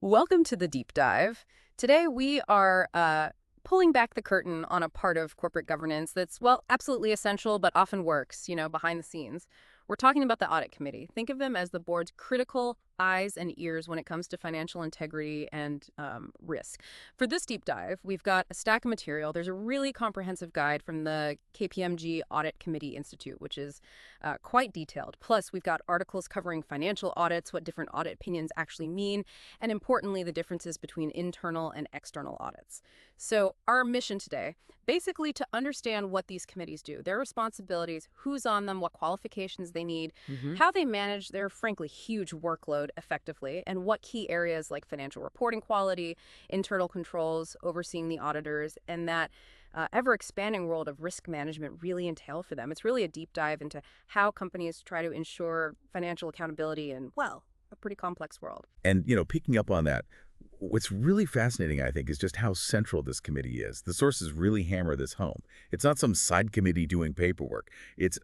Welcome to the deep dive. Today we are pulling back the curtain on a part of corporate governance that's, well, absolutely essential, but often works, behind the scenes. We're talking about the audit committee. Think of them as the board's critical eyes and ears when it comes to financial integrity and risk. For this deep dive, we've got a stack of material. There's a really comprehensive guide from the KPMG Audit Committee Institute, which is quite detailed. Plus, we've got articles covering financial audits, what different audit opinions actually mean, and importantly, the differences between internal and external audits. So our mission today, basically to understand what these committees do, their responsibilities, who's on them, what qualifications they need, how they manage their, frankly, huge workload effectively, and what key areas like financial reporting quality, internal controls, overseeing the auditors, and that ever-expanding world of risk management really entail for them. It's really a deep dive into how companies try to ensure financial accountability in, well, a pretty complex world. And, picking up on that, what's really fascinating, I think, is just how central this committee is. The sources really hammer this home. It's not some side committee doing paperwork. It's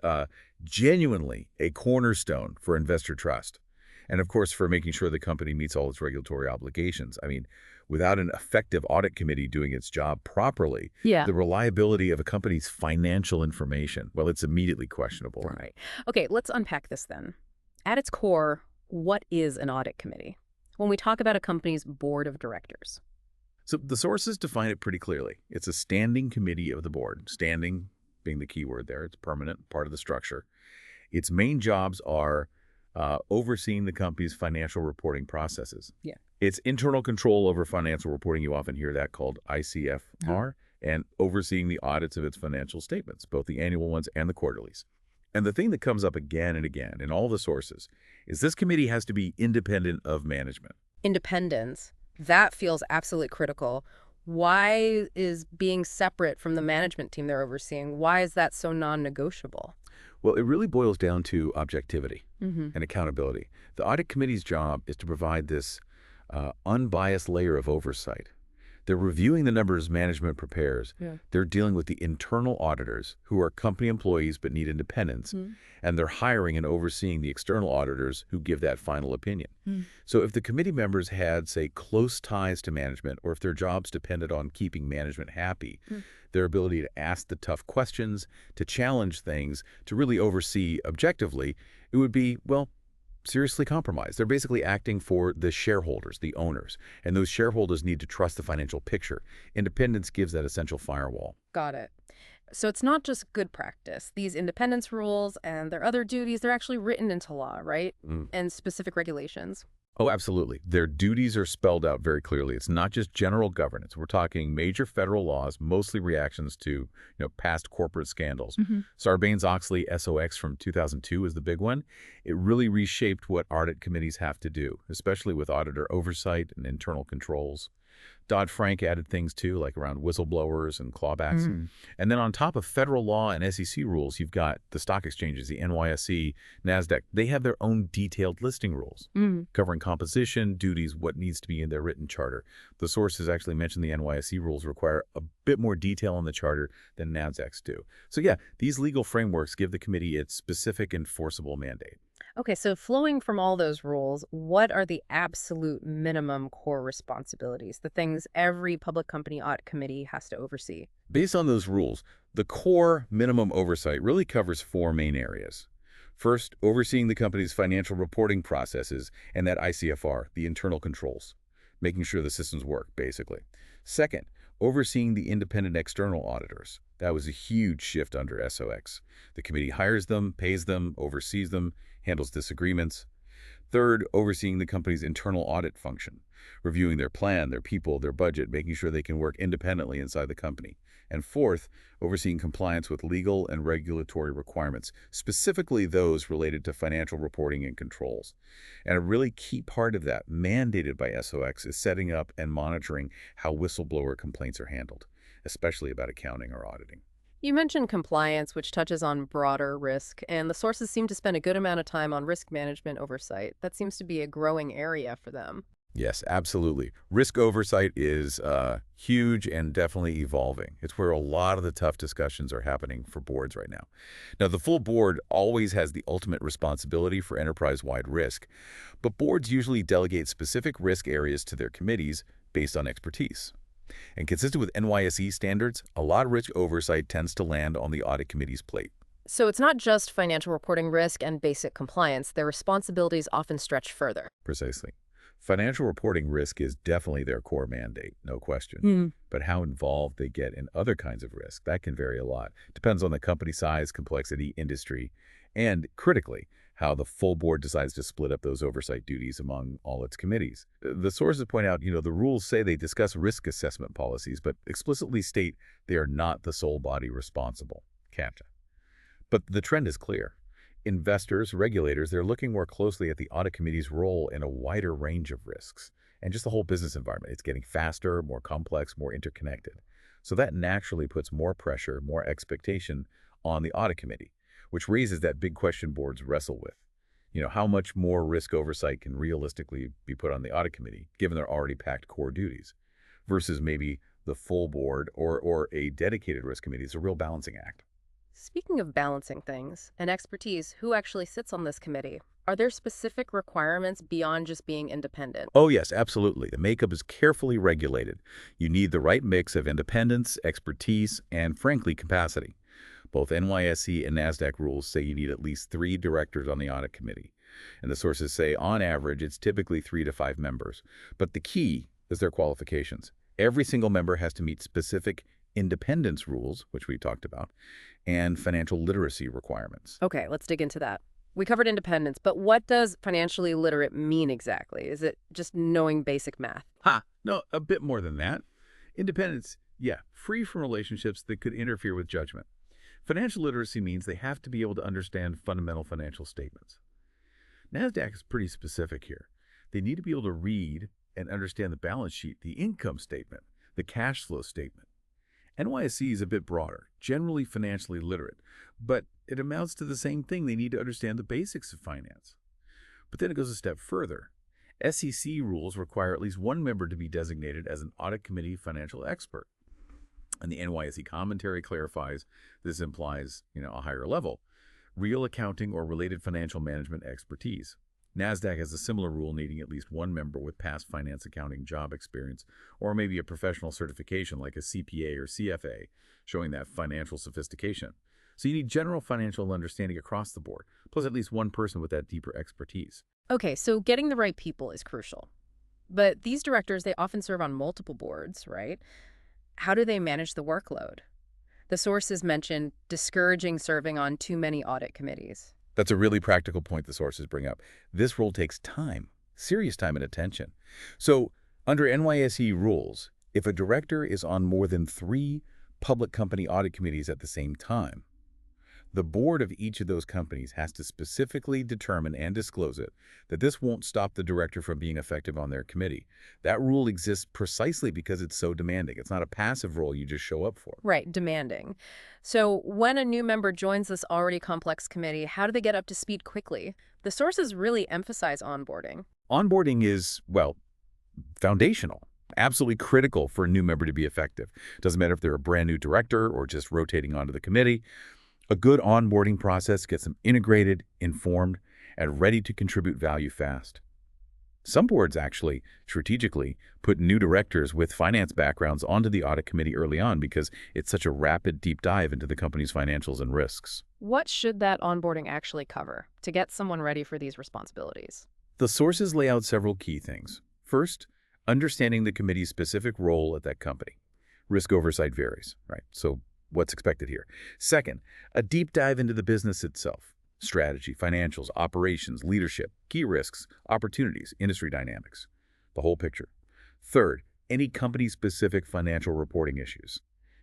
genuinely a cornerstone for investor trust. And, of course, for making sure the company meets all its regulatory obligations. I mean, without an effective audit committee doing its job properly, Yeah. the reliability of a company's financial information, well, it's immediately questionable. Right. Okay, let's unpack this then. At its core, what is an audit committee? When we talk about a company's board of directors. So the sources define it pretty clearly. It's a standing committee of the board, standing being the key word there. It's permanent, part of the structure. Its main jobs are overseeing the company's financial reporting processes. Yeah. It's internal control over financial reporting. You often hear that called ICFR, and overseeing the audits of its financial statements, both the annual ones and the quarterlies. And the thing that comes up again and again in all the sources is this committee has to be independent of management. Independence, that feels absolutely critical. Why is being separate from the management team they're overseeing, why is that so non-negotiable? Well, it really boils down to objectivity Mm-hmm. and accountability. The audit committee's job is to provide this unbiased layer of oversight. They're reviewing the numbers management prepares. Yeah. They're dealing with the internal auditors who are company employees but need independence. And they're hiring and overseeing the external auditors who give that final opinion. So if the committee members had, say, close ties to management, or if their jobs depended on keeping management happy, their ability to ask the tough questions, to challenge things, to really oversee objectively, it would be, well, seriously compromised. They're basically acting for the shareholders, the owners, and those shareholders need to trust the financial picture. Independence gives that essential firewall. Got it. So it's not just good practice. These independence rules and their other duties, they're actually written into law, right? Mm. And specific regulations. Oh, absolutely. Their duties are spelled out very clearly. It's not just general governance. We're talking major federal laws, mostly reactions to, past corporate scandals. Sarbanes-Oxley SOX from 2002 is the big one. It really reshaped what audit committees have to do, especially with auditor oversight and internal controls. Dodd-Frank added things too, like around whistleblowers and clawbacks. And then on top of federal law and SEC rules, you've got the stock exchanges, the NYSE, NASDAQ. They have their own detailed listing rules covering composition, duties, what needs to be in their written charter. The sources actually mentioned the NYSE rules require a bit more detail in the charter than NASDAQs do. So yeah, these legal frameworks give the committee its specific enforceable mandate. Okay, so flowing from all those rules, what are the absolute minimum core responsibilities, the things every public company audit committee has to oversee? Based on those rules, the core minimum oversight really covers four main areas. First, overseeing the company's financial reporting processes and that ICFR, the internal controls, making sure the systems work, basically. Second, overseeing the independent external auditors. That was a huge shift under SOX. The committee hires them, pays them, oversees them, handles disagreements. Third, overseeing the company's internal audit function, reviewing their plan, their people, their budget, making sure they can work independently inside the company. And fourth, overseeing compliance with legal and regulatory requirements, specifically those related to financial reporting and controls. And a really key part of that, mandated by SOX, is setting up and monitoring how whistleblower complaints are handled, especially about accounting or auditing. You mentioned compliance, which touches on broader risk, and the sources seem to spend a good amount of time on risk management oversight. That seems to be a growing area for them. Yes, absolutely. Risk oversight is huge and definitely evolving. It's where a lot of the tough discussions are happening for boards right now. Now, the full board always has the ultimate responsibility for enterprise-wide risk, but boards usually delegate specific risk areas to their committees based on expertise. And consistent with NYSE standards, a lot of risk oversight tends to land on the audit committee's plate. So it's not just financial reporting risk and basic compliance. Their responsibilities often stretch further. Precisely. Financial reporting risk is definitely their core mandate, no question. But how involved they get in other kinds of risk, that can vary a lot. Depends on the company size, complexity, industry, and critically, how the full board decides to split up those oversight duties among all its committees. The sources point out, the rules say they discuss risk assessment policies, but explicitly state they are not the sole body responsible. Captain. But the trend is clear. Investors, regulators, they're looking more closely at the audit committee's role in a wider range of risks. And just the whole business environment. It's getting faster, more complex, more interconnected. So that naturally puts more pressure, more expectation on the audit committee, which raises that big question boards wrestle with. How much more risk oversight can realistically be put on the audit committee, given their already packed core duties, versus maybe the full board or a dedicated risk committee. It's a real balancing act. Speaking of balancing things and expertise, who actually sits on this committee? Are there specific requirements beyond just being independent? Oh, yes, absolutely. The makeup is carefully regulated. You need the right mix of independence, expertise, and, frankly, capacity. Both NYSE and NASDAQ rules say you need at least 3 directors on the audit committee. And the sources say, on average, it's typically 3 to 5 members. But the key is their qualifications. Every single member has to meet specific independence rules, which we talked about, and financial literacy requirements. Okay, let's dig into that. We covered independence, but what does financially literate mean exactly? Is it just knowing basic math? No, a bit more than that. Independence, yeah, free from relationships that could interfere with judgment. Financial literacy means they have to be able to understand fundamental financial statements. NASDAQ is pretty specific here. They need to be able to read and understand the balance sheet, the income statement, the cash flow statement. NYSE is a bit broader, generally financially literate, but it amounts to the same thing. They need to understand the basics of finance. But then it goes a step further. SEC rules require at least one member to be designated as an audit committee financial expert. And the NYSE commentary clarifies this implies, a higher level, real accounting or related financial management expertise. NASDAQ has a similar rule needing at least one member with past finance accounting job experience or maybe a professional certification like a CPA or CFA, showing that financial sophistication. So you need general financial understanding across the board, plus at least one person with that deeper expertise. Okay, so getting the right people is crucial. But these directors, they often serve on multiple boards, right? How do they manage the workload? The sources mention discouraging serving on too many audit committees. That's a really practical point the sources bring up. This role takes time, serious time and attention. So under NYSE rules, if a director is on more than 3 public company audit committees at the same time, the board of each of those companies has to specifically determine and disclose it, that this won't stop the director from being effective on their committee. That rule exists precisely because it's so demanding. It's not a passive role you just show up for. Right, demanding. So when a new member joins this already complex committee, how do they get up to speed quickly? The sources really emphasize onboarding. Onboarding is, well, foundational. Absolutely critical for a new member to be effective. Doesn't matter if they're a brand new director or just rotating onto the committee. A good onboarding process gets them integrated, informed, and ready to contribute value fast. Some boards actually, strategically, put new directors with finance backgrounds onto the audit committee early on because it's such a rapid deep dive into the company's financials and risks. What should that onboarding actually cover to get someone ready for these responsibilities? The sources lay out several key things. First, understanding the committee's specific role at that company. Risk oversight varies, right? So what's expected here? Second, a deep dive into the business itself. Strategy, financials, operations, leadership, key risks, opportunities, industry dynamics. The whole picture. Third, any company-specific financial reporting issues.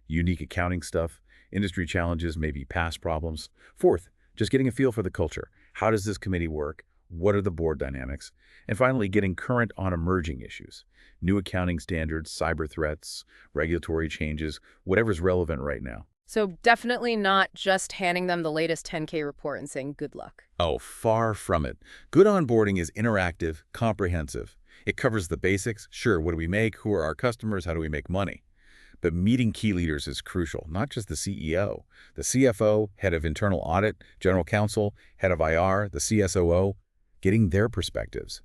Unique accounting stuff, industry challenges, maybe past problems. Fourth, just getting a feel for the culture. How does this committee work? What are the board dynamics? And finally, getting current on emerging issues. New accounting standards, cyber threats, regulatory changes, whatever's relevant right now. So definitely not just handing them the latest 10K report and saying good luck. Oh, far from it. Good onboarding is interactive, comprehensive. It covers the basics. Sure, what do we make? Who are our customers? How do we make money? But meeting key leaders is crucial, not just the CEO. The CFO, head of internal audit, general counsel, head of IR, the CSOO, getting their perspectives.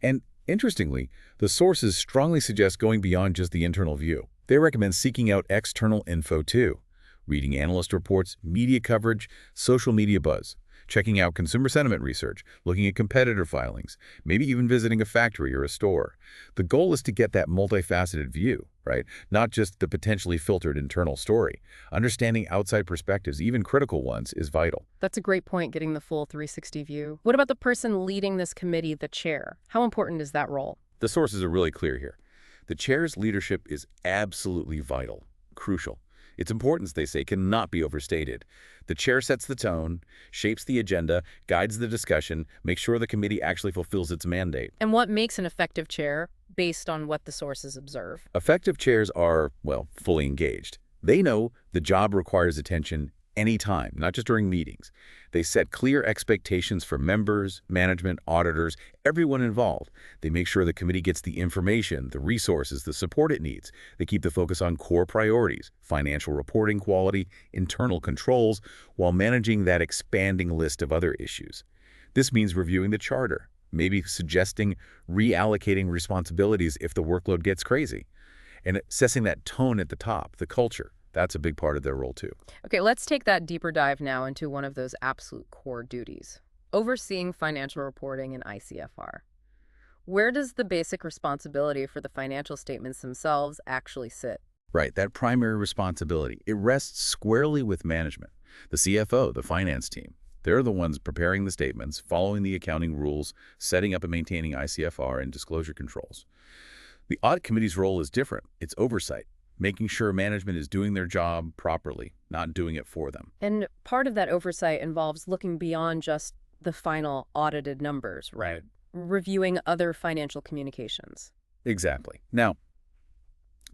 And interestingly, the sources strongly suggest going beyond just the internal view. They recommend seeking out external info too, reading analyst reports, media coverage, social media buzz, checking out consumer sentiment research, looking at competitor filings, maybe even visiting a factory or a store. The goal is to get that multifaceted view, right? Not just the potentially filtered internal story. Understanding outside perspectives, even critical ones, is vital. That's a great point, getting the full 360 view. What about the person leading this committee, the chair? How important is that role? The sources are really clear here. The chair's leadership is absolutely vital, crucial. Its importance, they say, cannot be overstated. The chair sets the tone, shapes the agenda, guides the discussion, makes sure the committee actually fulfills its mandate. And what makes an effective chair based on what the sources observe? Effective chairs are, well, fully engaged. They know the job requires attention anytime, not just during meetings. They set clear expectations for members, management, auditors, everyone involved. They make sure the committee gets the information, the resources, the support it needs. They keep the focus on core priorities, financial reporting quality, internal controls, while managing that expanding list of other issues. This means reviewing the charter, maybe suggesting reallocating responsibilities if the workload gets crazy, and assessing that tone at the top, the culture. That's a big part of their role, too. Okay, let's take that deeper dive now into one of those absolute core duties, overseeing financial reporting in ICFR. Where does the basic responsibility for the financial statements themselves actually sit? Right, that primary responsibility, it rests squarely with management, the CFO, the finance team. They're the ones preparing the statements, following the accounting rules, setting up and maintaining ICFR and disclosure controls. The audit committee's role is different. It's oversight, making sure management is doing their job properly, not doing it for them. And part of that oversight involves looking beyond just the final audited numbers, right? Reviewing other financial communications. Exactly. Now,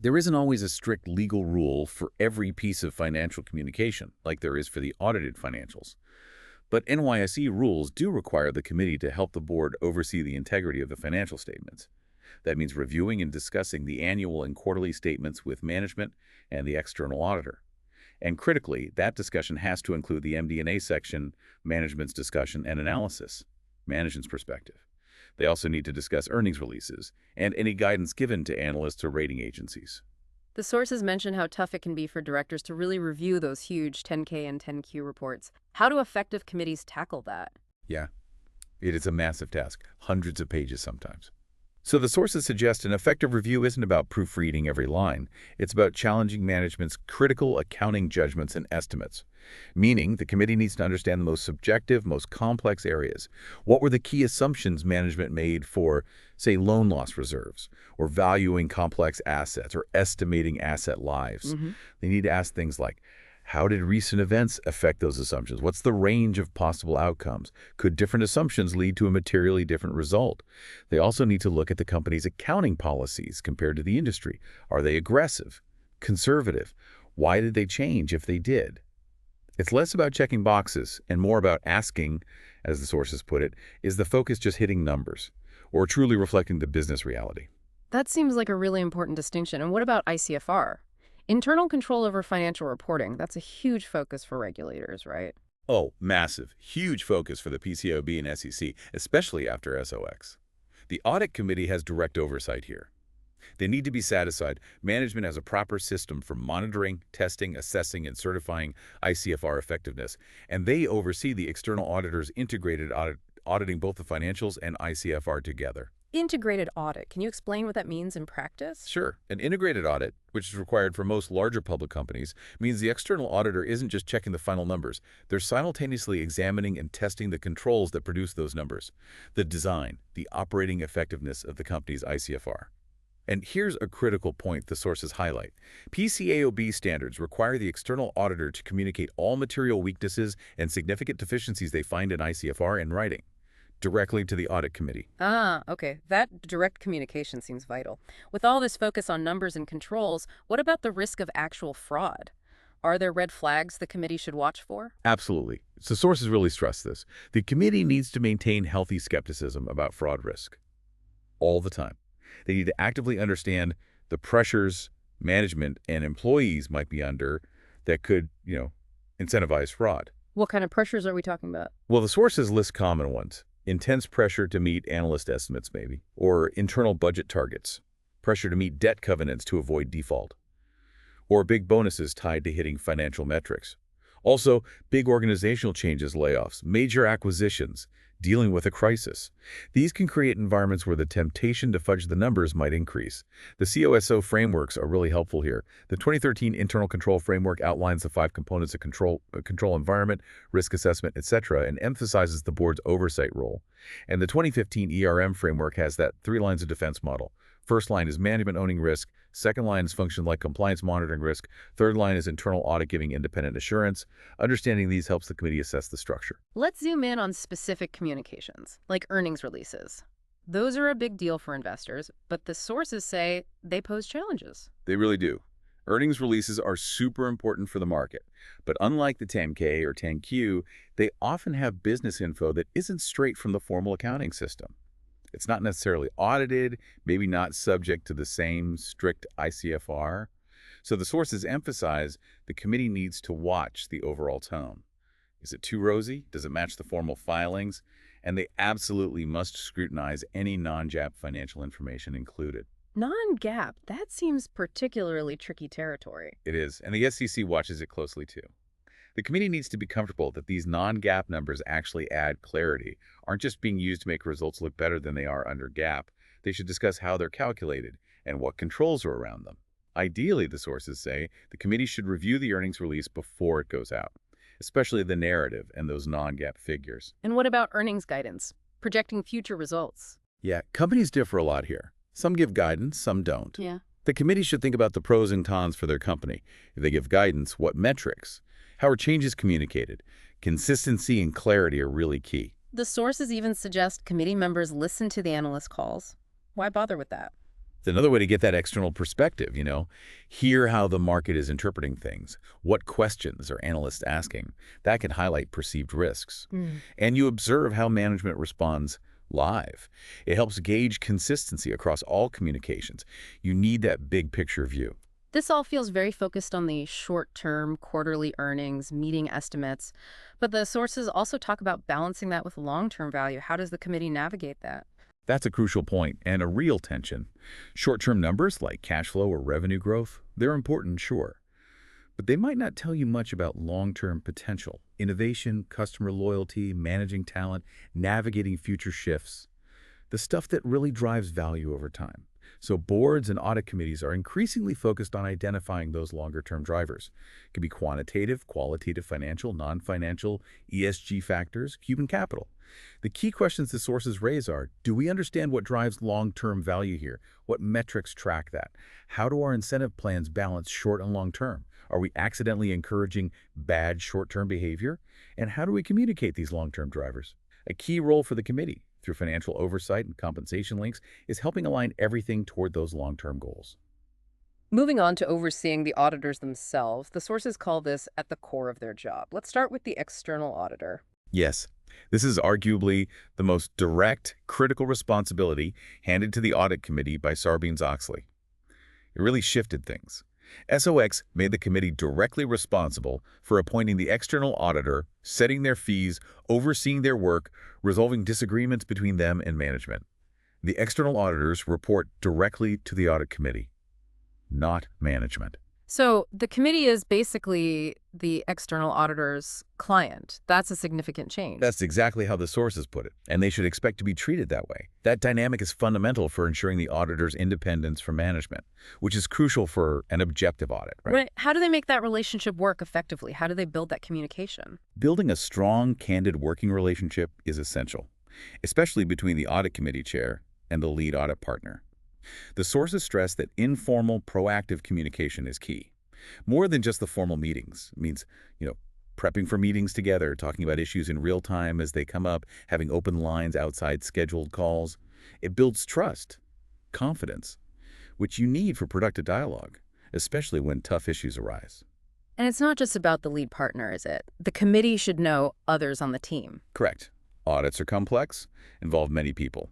there isn't always a strict legal rule for every piece of financial communication, like there is for the audited financials. But NYSE rules do require the committee to help the board oversee the integrity of the financial statements. That means reviewing and discussing the annual and quarterly statements with management and the external auditor. And critically, that discussion has to include the MD&A section, management's discussion and analysis, management's perspective. They also need to discuss earnings releases and any guidance given to analysts or rating agencies. The sources mention how tough it can be for directors to really review those huge 10K and 10Q reports. How do effective committees tackle that? Yeah, it is a massive task, hundreds of pages sometimes. So the sources suggest an effective review isn't about proofreading every line. It's about challenging management's critical accounting judgments and estimates. Meaning, the committee needs to understand the most subjective, most complex areas. What were the key assumptions management made for, say, loan loss reserves, or valuing complex assets, or estimating asset lives? They need to ask things like, how did recent events affect those assumptions? What's the range of possible outcomes? Could different assumptions lead to a materially different result? They also need to look at the company's accounting policies compared to the industry. Are they aggressive? Conservative? Why did they change if they did? It's less about checking boxes and more about asking, as the sources put it, is the focus just hitting numbers or truly reflecting the business reality? That seems like a really important distinction. And what about ICFR? Internal control over financial reporting, that's a huge focus for regulators, right? Oh, massive, huge focus for the PCAOB and SEC, especially after SOX. The audit committee has direct oversight here. They need to be satisfied management has a proper system for monitoring, testing, assessing, and certifying ICFR effectiveness, and they oversee the external auditor's integrated audit, auditing both the financials and ICFR together. Integrated audit. Can you explain what that means in practice? Sure. An integrated audit, which is required for most larger public companies, means the external auditor isn't just checking the final numbers. They're simultaneously examining and testing the controls that produce those numbers, the design, the operating effectiveness of the company's ICFR. And here's a critical point the sources highlight. PCAOB standards require the external auditor to communicate all material weaknesses and significant deficiencies they find in ICFR in writing, directly to the audit committee. Ah, okay. That direct communication seems vital. With all this focus on numbers and controls, what about the risk of actual fraud? Are there red flags the committee should watch for? Absolutely. So sources really stress this. The committee needs to maintain healthy skepticism about fraud risk all the time. They need to actively understand the pressures management and employees might be under that could, incentivize fraud. What kind of pressures are we talking about? Well, the sources list common ones. Intense pressure to meet analyst estimates, maybe, or internal budget targets, pressure to meet debt covenants to avoid default, or big bonuses tied to hitting financial metrics. Also, big organizational changes, layoffs, major acquisitions, dealing with a crisis. These can create environments where the temptation to fudge the numbers might increase. The COSO frameworks are really helpful here. The 2013 Internal Control Framework outlines the 5 components of control environment, risk assessment, etc., and emphasizes the board's oversight role. And the 2015 ERM framework has that 3 lines of defense model. First line is management owning risk. Second line is function like compliance monitoring risk. Third line is internal audit giving independent assurance. Understanding these helps the committee assess the structure. Let's zoom in on specific communications, like earnings releases. Those are a big deal for investors, but the sources say they pose challenges. They really do. Earnings releases are super important for the market, but unlike the 10K or 10Q, they often have business info that isn't straight from the formal accounting system. It's not necessarily audited, maybe not subject to the same strict ICFR. So the sources emphasize the committee needs to watch the overall tone. Is it too rosy? Does it match the formal filings? And they absolutely must scrutinize any non-GAAP financial information included. Non-GAAP, that seems particularly tricky territory. It is, and the SEC watches it closely too. The committee needs to be comfortable that these non-GAAP numbers actually add clarity, aren't just being used to make results look better than they are under GAAP. They should discuss how they're calculated and what controls are around them. Ideally, the sources say, the committee should review the earnings release before it goes out, especially the narrative and those non-GAAP figures. And what about earnings guidance, projecting future results? Yeah, companies differ a lot here. Some give guidance, some don't. Yeah. The committee should think about the pros and cons for their company. If they give guidance, what metrics? How are changes communicated? Consistency and clarity are really key. The sources even suggest committee members listen to the analyst calls. Why bother with that? It's another way to get that external perspective, Hear how the market is interpreting things. What questions are analysts asking? That can highlight perceived risks. And you observe how management responds live. It helps gauge consistency across all communications. You need that big picture view. This all feels very focused on the short-term quarterly earnings, meeting estimates, but the sources also talk about balancing that with long-term value. How does the committee navigate that? That's a crucial point and a real tension. Short-term numbers like cash flow or revenue growth, they're important, sure. But they might not tell you much about long-term potential, innovation, customer loyalty, managing talent, navigating future shifts, the stuff that really drives value over time. So boards and audit committees are increasingly focused on identifying those longer-term drivers. It can be quantitative, qualitative, financial, non-financial, ESG factors, human capital. The key questions the sources raise are, do we understand what drives long-term value here? What metrics track that? How do our incentive plans balance short and long-term? Are we accidentally encouraging bad short-term behavior? And how do we communicate these long-term drivers? A key role for the committee, through financial oversight and compensation links, is helping align everything toward those long-term goals. Moving on to overseeing the auditors themselves, the sources call this at the core of their job. Let's start with the external auditor. Yes, this is arguably the most direct, critical responsibility handed to the audit committee by Sarbanes-Oxley. It really shifted things. SOX made the committee directly responsible for appointing the external auditor, setting their fees, overseeing their work, resolving disagreements between them and management. The external auditors report directly to the audit committee, not management. So the committee is basically the external auditor's client. That's a significant change. That's exactly how the sources put it, and they should expect to be treated that way. That dynamic is fundamental for ensuring the auditor's independence from management, which is crucial for an objective audit, right? Right. How do they make that relationship work effectively? How do they build that communication? Building a strong, candid working relationship is essential, especially between the audit committee chair and the lead audit partner. The sources stress that informal, proactive communication is key. More than just the formal meetings. It means, prepping for meetings together, talking about issues in real time as they come up, having open lines outside scheduled calls. It builds trust, confidence, which you need for productive dialogue, especially when tough issues arise. And it's not just about the lead partner, is it? The committee should know others on the team. Correct. Audits are complex, involve many people.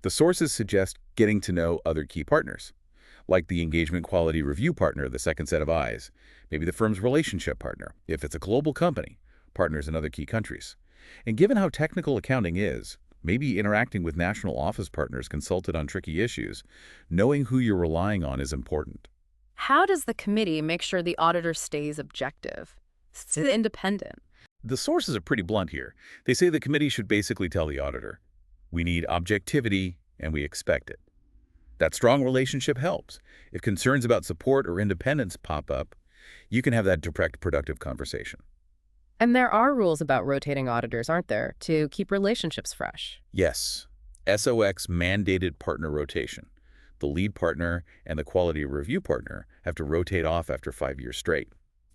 The sources suggest Getting to know other key partners, like the engagement quality review partner, the second set of eyes, maybe the firm's relationship partner, if it's a global company, partners in other key countries. And given how technical accounting is, maybe interacting with national office partners consulted on tricky issues, knowing who you're relying on is important. How does the committee make sure the auditor stays objective, stays independent? The sources are pretty blunt here. They say the committee should basically tell the auditor, we need objectivity and we expect it. That strong relationship helps. If concerns about support or independence pop up, you can have that direct, productive conversation. And there are rules about rotating auditors, aren't there, to keep relationships fresh? Yes, SOX mandated partner rotation. The lead partner and the quality review partner have to rotate off after 5 years straight.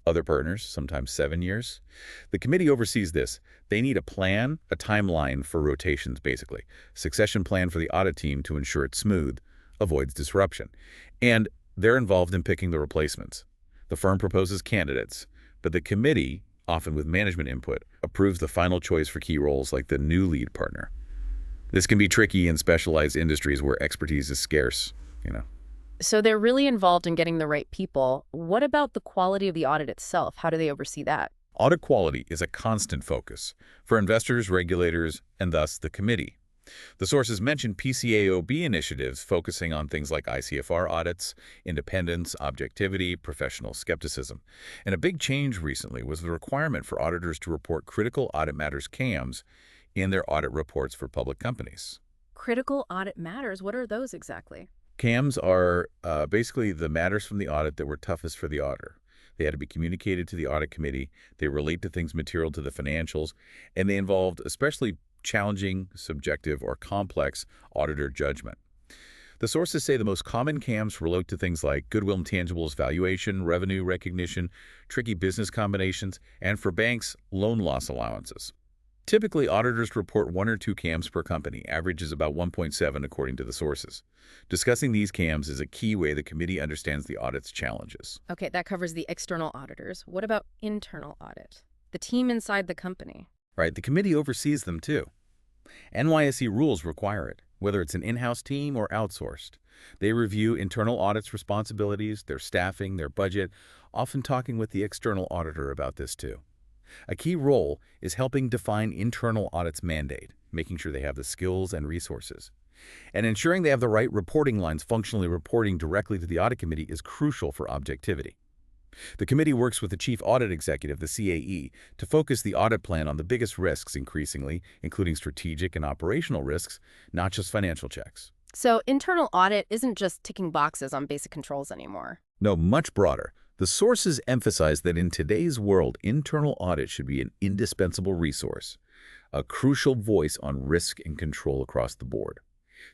Other partners, sometimes 7 years. The committee oversees this. They need a plan, a timeline for rotations, basically. Succession plan for the audit team to ensure it's smooth, avoids disruption. And they're involved in picking the replacements. The firm proposes candidates, but the committee, often with management input, approves the final choice for key roles like the new lead partner. This can be tricky in specialized industries where expertise is scarce. So they're really involved in getting the right people. What about the quality of the audit itself? How do they oversee that? Audit quality is a constant focus for investors, regulators, and thus the committee. The sources mention PCAOB initiatives focusing on things like ICFR audits, independence, objectivity, professional skepticism. And a big change recently was the requirement for auditors to report critical audit matters CAMs in their audit reports for public companies. Critical audit matters. What are those exactly? CAMs are basically the matters from the audit that were toughest for the auditor. They had to be communicated to the audit committee. They relate to things material to the financials, and they involved especially challenging, subjective, or complex auditor judgment. The sources say the most common CAMs relate to things like goodwill intangibles valuation, revenue recognition, tricky business combinations, and for banks, loan loss allowances. Typically, auditors report 1 or 2 CAMs per company. Average is about 1.7 according to the sources. Discussing these CAMs is a key way the committee understands the audit's challenges. Okay, that covers the external auditors. What about internal audit? The team inside the company. Right, the committee oversees them too. NYSE rules require it, whether it's an in-house team or outsourced. They review internal audit's responsibilities, their staffing, their budget, often talking with the external auditor about this too. A key role is helping define internal audit's mandate, making sure they have the skills and resources. And ensuring they have the right reporting lines functionally reporting directly to the audit committee is crucial for objectivity. The committee works with the chief audit executive, the CAE, to focus the audit plan on the biggest risks increasingly, including strategic and operational risks, not just financial checks. So internal audit isn't just ticking boxes on basic controls anymore. No, much broader. The sources emphasize that in today's world, internal audit should be an indispensable resource, a crucial voice on risk and control across the board.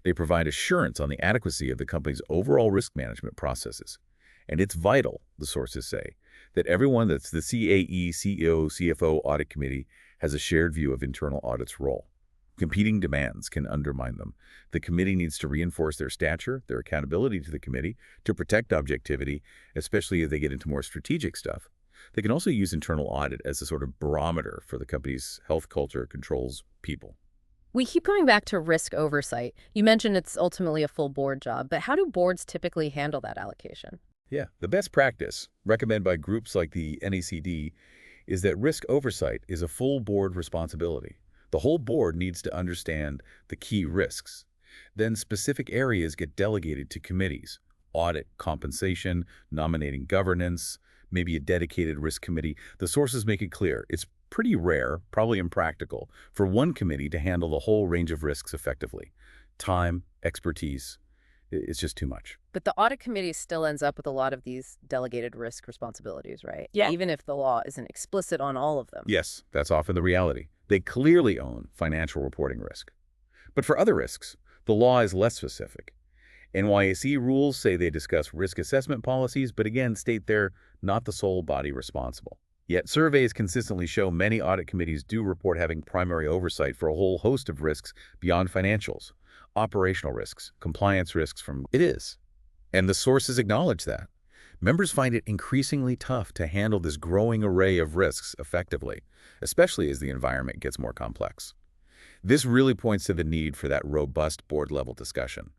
They provide assurance on the adequacy of the company's overall risk management processes. And it's vital, the sources say, that everyone that's the CAE, CEO, CFO audit committee has a shared view of internal audit's role. Competing demands can undermine them. The committee needs to reinforce their stature, their accountability to the committee, to protect objectivity, especially as they get into more strategic stuff. They can also use internal audit as a sort of barometer for the company's health, culture, controls, people. We keep going back to risk oversight. You mentioned it's ultimately a full board job, but how do boards typically handle that allocation? Yeah, the best practice, recommended by groups like the NACD, is that risk oversight is a full board responsibility. The whole board needs to understand the key risks. Then specific areas get delegated to committees: audit, compensation, nominating governance, maybe a dedicated risk committee. The sources make it clear it's pretty rare, probably impractical, for one committee to handle the whole range of risks effectively. Time, expertise, it's just too much. But the audit committee still ends up with a lot of these delegated risk responsibilities, right? Yeah. Even if the law isn't explicit on all of them. Yes, that's often the reality. They clearly own financial reporting risk. But for other risks, the law is less specific. NYSE rules say they discuss risk assessment policies, but again state they're not the sole body responsible. Yet surveys consistently show many audit committees do report having primary oversight for a whole host of risks beyond financials, operational risks, compliance risks from it is. And the sources acknowledge that. Members find it increasingly tough to handle this growing array of risks effectively, especially as the environment gets more complex. This really points to the need for that robust board-level discussion.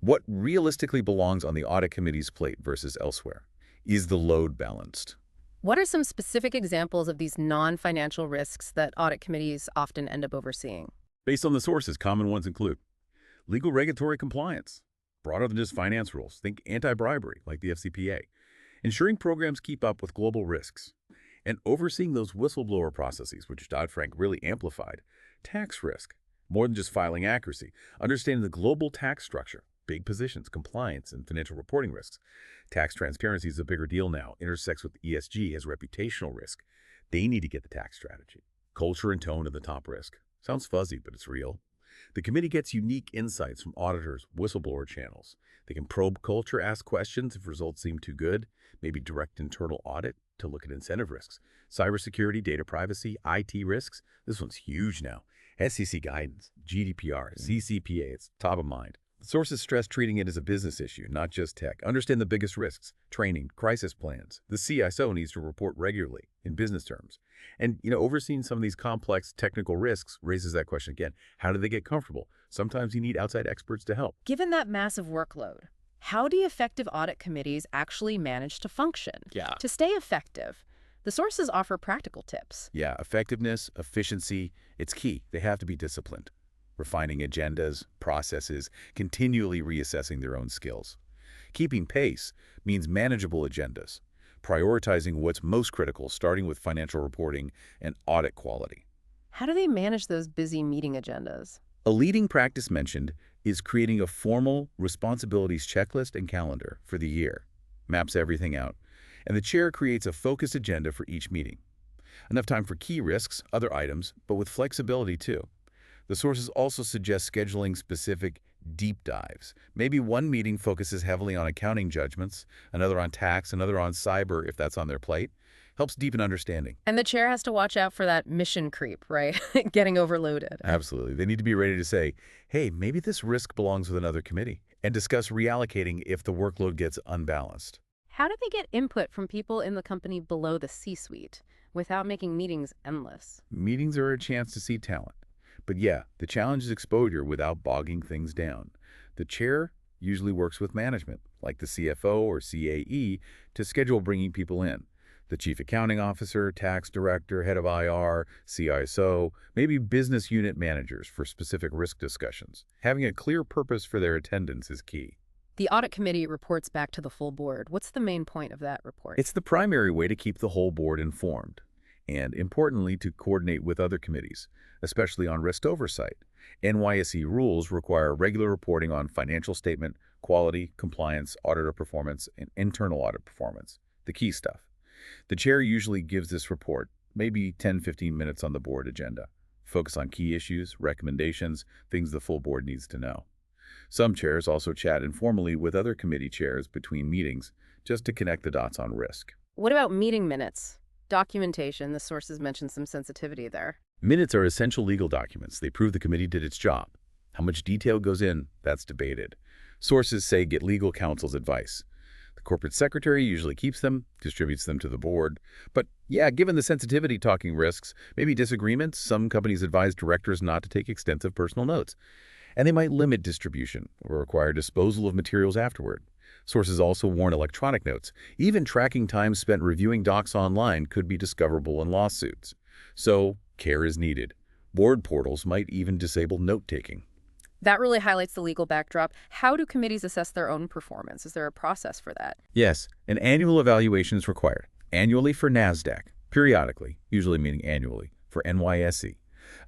What realistically belongs on the audit committee's plate versus elsewhere? Is the load balanced? What are some specific examples of these non-financial risks that audit committees often end up overseeing? Based on the sources, common ones include legal regulatory compliance, broader than just finance rules. Think anti-bribery, like the FCPA. Ensuring programs keep up with global risks. And overseeing those whistleblower processes, which Dodd-Frank really amplified. Tax risk, more than just filing accuracy. Understanding the global tax structure, big positions, compliance, and financial reporting risks. Tax transparency is a bigger deal now, intersects with ESG as reputational risk. They need to get the tax strategy. Culture and tone are the top risk. Sounds fuzzy, but it's real. The committee gets unique insights from auditors, whistleblower channels. They can probe culture, ask questions if results seem too good, maybe direct internal audit to look at incentive risks. Cybersecurity, data privacy, IT risks. This one's huge now. SEC guidance, GDPR, CCPA, it's top of mind. Sources stress treating it as a business issue, not just tech. Understand the biggest risks, training, crisis plans. The CISO needs to report regularly in business terms. And, overseeing some of these complex technical risks raises that question again. How do they get comfortable? Sometimes you need outside experts to help. Given that massive workload, how do effective audit committees actually manage to function? Yeah. To stay effective, the sources offer practical tips. Yeah, effectiveness, efficiency, it's key. They have to be disciplined. Refining agendas, processes, continually reassessing their own skills. Keeping pace means manageable agendas, prioritizing what's most critical, starting with financial reporting and audit quality. How do they manage those busy meeting agendas? A leading practice mentioned is creating a formal responsibilities checklist and calendar for the year, maps everything out, and the chair creates a focused agenda for each meeting. Enough time for key risks, other items, but with flexibility too. The sources also suggest scheduling specific deep dives. Maybe one meeting focuses heavily on accounting judgments, another on tax, another on cyber if that's on their plate. Helps deepen understanding. And the chair has to watch out for that mission creep, right? Getting overloaded. Absolutely. They need to be ready to say, hey, maybe this risk belongs with another committee, and discuss reallocating if the workload gets unbalanced. How do they get input from people in the company below the C-suite without making meetings endless? Meetings are a chance to see talent. But yeah, the challenge is exposure without bogging things down. The chair usually works with management, like the CFO or CAE, to schedule bringing people in. The chief accounting officer, tax director, head of IR, CISO, maybe business unit managers for specific risk discussions. Having a clear purpose for their attendance is key. The audit committee reports back to the full board. What's the main point of that report? It's the primary way to keep the whole board informed, and importantly, to coordinate with other committees, especially on risk oversight. NYSE rules require regular reporting on financial statement, quality, compliance, auditor performance, and internal audit performance, the key stuff. The chair usually gives this report, maybe 10-15 minutes on the board agenda. Focus on key issues, recommendations, things the full board needs to know. Some chairs also chat informally with other committee chairs between meetings, just to connect the dots on risk. What about meeting minutes? Documentation, the sources mentioned some sensitivity there. Minutes are essential legal documents. They prove the committee did its job. How much detail goes in, that's debated. Sources say get legal counsel's advice. The corporate secretary usually keeps them, distributes them to the board. But yeah, given the sensitivity talking risks, maybe disagreements, some companies advise directors not to take extensive personal notes. And they might limit distribution or require disposal of materials afterward. Sources also warn electronic notes. Even tracking time spent reviewing docs online could be discoverable in lawsuits. So, care is needed. Board portals might even disable note-taking. That really highlights the legal backdrop. How do committees assess their own performance? Is there a process for that? Yes, an annual evaluation is required. Annually for NASDAQ, periodically, usually meaning annually, for NYSE.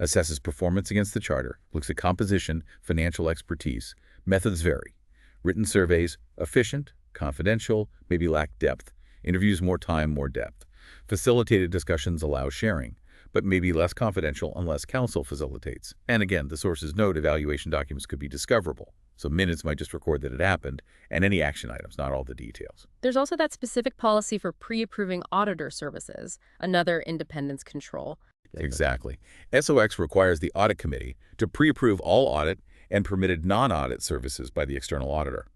Assesses performance against the charter, looks at composition, financial expertise. Methods vary. Written surveys, efficient, confidential, maybe lack depth. Interviews more time, more depth. Facilitated discussions allow sharing, but maybe less confidential unless counsel facilitates. And again, the sources note evaluation documents could be discoverable. So minutes might just record that it happened, and any action items, not all the details. There's also that specific policy for pre-approving auditor services, another independence control. Exactly. SOX requires the audit committee to pre-approve all audit and permitted non-audit services by the external auditor.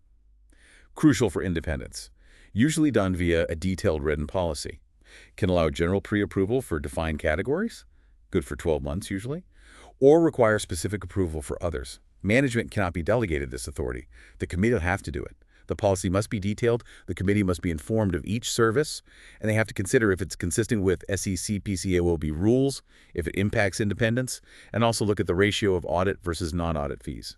Crucial for independence. Usually done via a detailed written policy. Can allow general pre-approval for defined categories, good for 12 months usually, or require specific approval for others, Management cannot be delegated this authority. The committee will have to do it. The policy must be detailed, the committee must be informed of each service, and they have to consider if it's consistent with SEC PCAOB rules, if it impacts independence, and also look at the ratio of audit versus non-audit fees.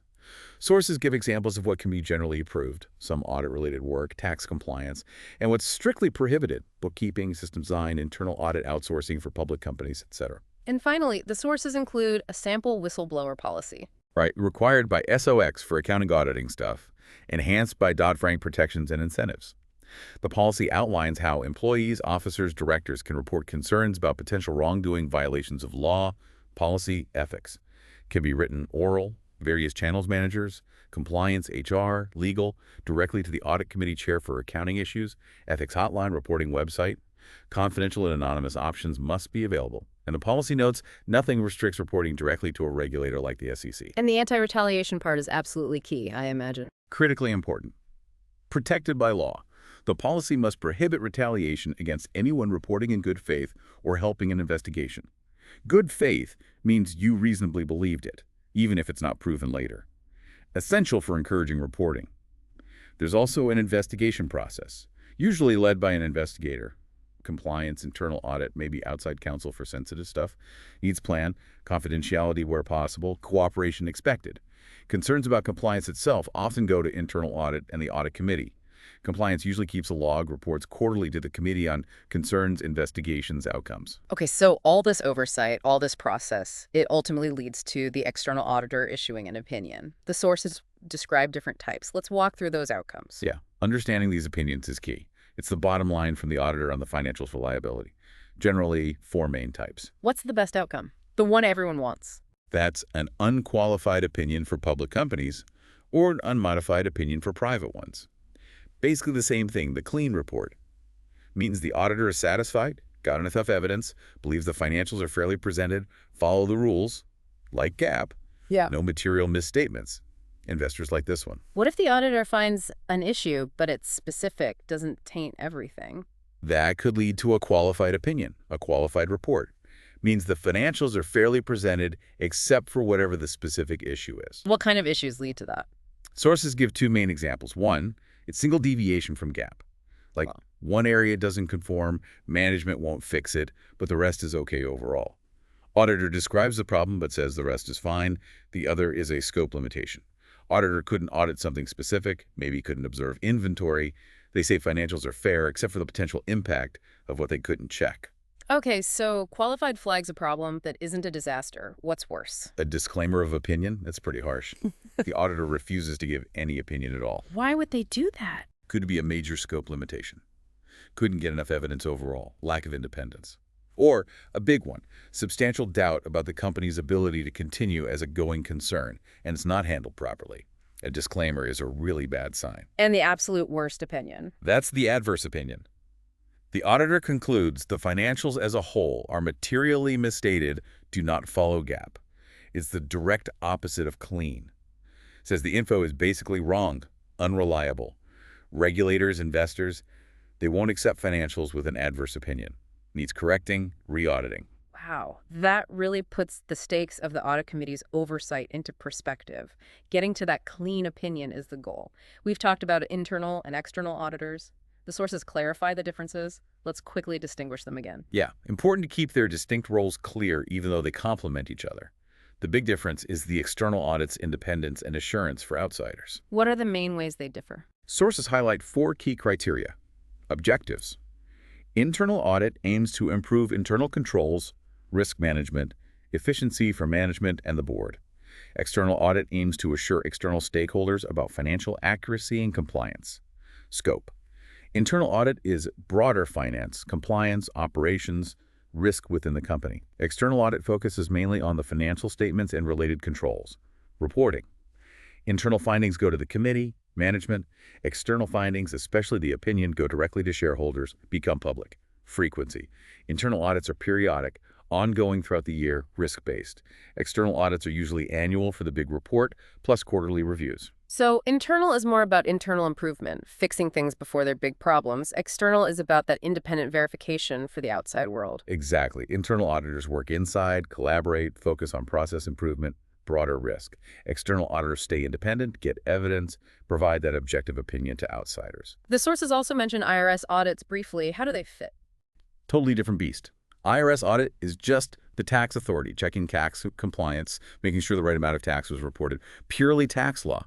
Sources give examples of what can be generally approved, some audit-related work, tax compliance, and what's strictly prohibited, bookkeeping, system design, internal audit outsourcing for public companies, etc. And finally, the sources include a sample whistleblower policy. Right, required by SOX for accounting auditing stuff, enhanced by Dodd-Frank protections and incentives. The policy outlines how employees, officers, directors can report concerns about potential wrongdoing, violations of law, policy, ethics. Can be written oral, various channels managers, compliance, HR, legal, directly to the audit committee chair for accounting issues, ethics hotline, reporting website. Confidential and anonymous options must be available. And the policy notes nothing restricts reporting directly to a regulator like the SEC. And the anti-retaliation part is absolutely key, I imagine. Critically important. Protected by law. The policy must prohibit retaliation against anyone reporting in good faith or helping an investigation. Good faith means you reasonably believed it, even if it's not proven later. Essential for encouraging reporting. There's also an investigation process, usually led by an investigator. Compliance, internal audit, maybe outside counsel for sensitive stuff. Needs plan, confidentiality where possible, cooperation expected. Concerns about compliance itself often go to internal audit and the audit committee. Compliance usually keeps a log, reports quarterly to the committee on concerns, investigations, outcomes. Okay, so all this oversight, all this process, it ultimately leads to the external auditor issuing an opinion. The sources describe different types. Let's walk through those outcomes. Yeah, understanding these opinions is key. It's the bottom line from the auditor on the financials for liability. Generally, 4 main types. What's the best outcome? The one everyone wants. That's an unqualified opinion for public companies or an unmodified opinion for private ones. Basically the same thing, the clean report. Means the auditor is satisfied, got enough evidence, believes the financials are fairly presented, follow the rules, like GAAP, no material misstatements. Investors like this one. What if the auditor finds an issue, but it's specific, doesn't taint everything? That could lead to a qualified opinion, a qualified report. Means the financials are fairly presented except for whatever the specific issue is. What kind of issues lead to that? Sources give 2 main examples. One, it's single deviation from GAAP. Like one area doesn't conform, management won't fix it, but the rest is okay overall. Auditor describes the problem but says the rest is fine. The other is a scope limitation. Auditor couldn't audit something specific, maybe couldn't observe inventory. They say financials are fair except for the potential impact of what they couldn't check. Okay, so qualified flags a problem that isn't a disaster. What's worse? A disclaimer of opinion? That's pretty harsh. The auditor refuses to give any opinion at all. Why would they do that? Could be a major scope limitation. Couldn't get enough evidence overall. Lack of independence. Or a big one, substantial doubt about the company's ability to continue as a going concern, and it's not handled properly. A disclaimer is a really bad sign. And the absolute worst opinion. That's the adverse opinion. The auditor concludes the financials as a whole are materially misstated, do not follow GAAP. It's the direct opposite of clean. Says the info is basically wrong, unreliable. Regulators, investors, they won't accept financials with an adverse opinion. Needs correcting, re-auditing. Wow, that really puts the stakes of the audit committee's oversight into perspective. Getting to that clean opinion is the goal. We've talked about internal and external auditors. The sources clarify the differences. Let's quickly distinguish them again. Yeah, important to keep their distinct roles clear even though they complement each other. The big difference is the external audit's independence and assurance for outsiders. What are the main ways they differ? Sources highlight 4 key criteria. Objectives. Internal audit aims to improve internal controls, risk management, efficiency for management and the board. External audit aims to assure external stakeholders about financial accuracy and compliance. Scope. Internal audit is broader finance, compliance, operations, risk within the company. External audit focuses mainly on the financial statements and related controls. Reporting. Internal findings go to the committee, management. External findings, especially the opinion, go directly to shareholders, become public. Frequency. Internal audits are periodic, ongoing throughout the year, risk-based. External audits are usually annual for the big report, plus quarterly reviews. So internal is more about internal improvement, fixing things before they're big problems. External is about that independent verification for the outside world. Exactly. Internal auditors work inside, collaborate, focus on process improvement. broader risk. External auditors stay independent, get evidence, provide that objective opinion to outsiders. The sources also mention IRS audits briefly. How do they fit? Totally different beast. IRS audit is just the tax authority, checking tax compliance, making sure the right amount of tax was reported. Purely tax law,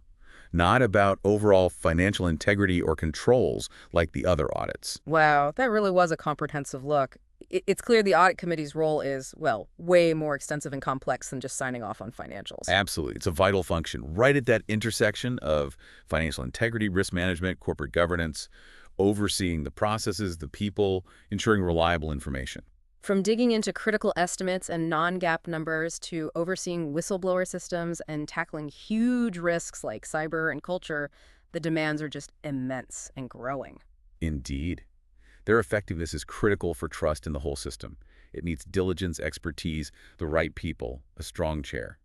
not about overall financial integrity or controls like the other audits. Wow, that really was a comprehensive look. It's clear the audit committee's role is, well, way more extensive and complex than just signing off on financials. Absolutely. It's a vital function right at that intersection of financial integrity, risk management, corporate governance, overseeing the processes, the people, ensuring reliable information. From digging into critical estimates and non-GAAP numbers to overseeing whistleblower systems and tackling huge risks like cyber and culture, the demands are just immense and growing. Indeed. Their effectiveness is critical for trust in the whole system. It needs diligence, expertise, the right people, a strong chair,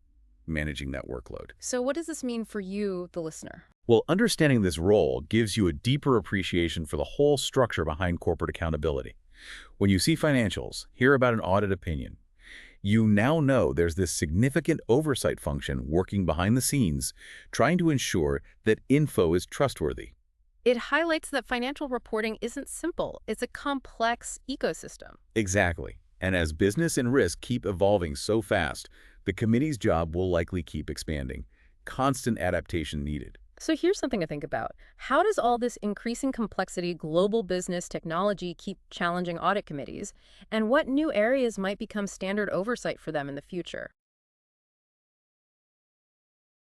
managing that workload. So what does this mean for you, the listener? Well, understanding this role gives you a deeper appreciation for the whole structure behind corporate accountability. When you see financials, hear about an audit opinion, you now know there's this significant oversight function working behind the scenes, trying to ensure that info is trustworthy. It highlights that financial reporting isn't simple. It's a complex ecosystem. Exactly. And as business and risk keep evolving so fast, the committee's job will likely keep expanding. Constant adaptation needed. So here's something to think about. How does all this increasing complexity, global business technology keep challenging audit committees? And what new areas might become standard oversight for them in the future?